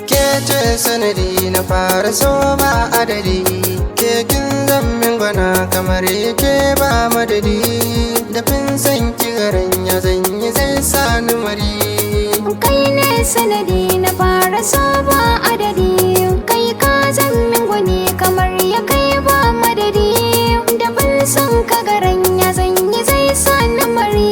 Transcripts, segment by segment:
Kece sanadi na fara so ba adadi, kekin zammin gwana kamar yake ba madadi, dafin san kigaran ya zanyi zai sani mari. Kai ne sanadi na fara so ba adadi, kai ka zammin gwani kamar ya kai ba madadi, dafin san kagaran ya zanyi zai sani mari.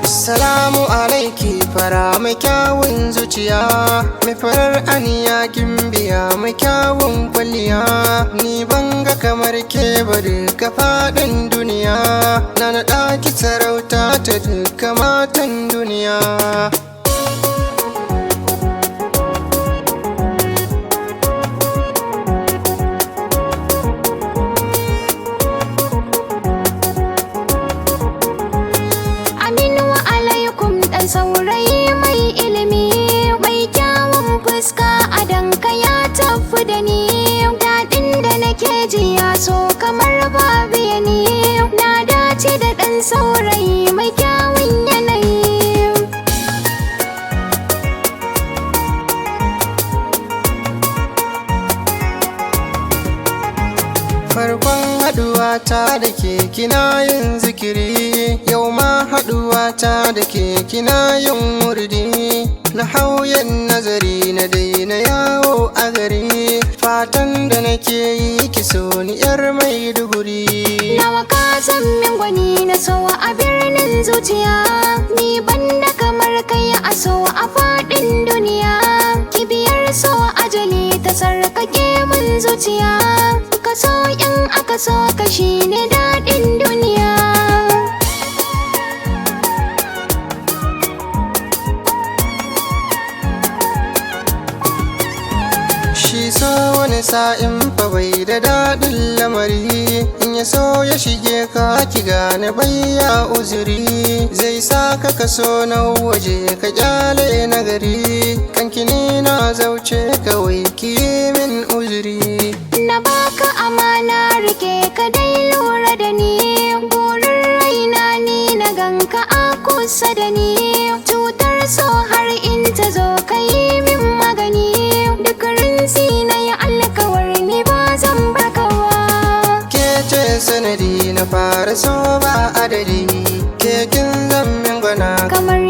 Salamu alaiki fara mai kyawun zuciya, mai farar aniya gimbiya mai kyawun kwalliya, ni banga kamar ke ba duka faɗin duniya, na naɗa ki sarauta ta duka matan duniya. Saurayi mai ilimi, mai kyawun fuska a danka ya tafi da ni, daɗin da nake ji ya so kamar babu yani, na dace da ɗan saurayi mai kyawun yanayi. Farkon haɗuwa ta da ke kina yin zikiri, yau ma haɗuwa ta da ke kina yin wurdi, na hauyen nazari na daina yawo a gari, fatan da nake yi ki so ni yar Maiduguri. Nawa ka san min gwani na so a birnin zuciya, ni banda kamar kai a so a faɗin duniya, kibiyar so ajali ta sarkake mun zuciya, ka so in aka so ka shine daɗin duniya. Shi so wani sa'in fa bai da daɗin lamari, in ya so ya shige ka ki gane bayya uzuri, zai sa ka kaso na waje ka kyale na gari, kanki ne na zauce kawai ki min uzuri. Na baka amana rike ka dai lura da ni, burin raina ni na ganka a kusa da ni, cutar so har in ta zo ka yi min magani, duk rinsi na yi alkawar ni ba zan baka ba. Kece sanadi na fara so ba adadi, kekin zammin gwana kamar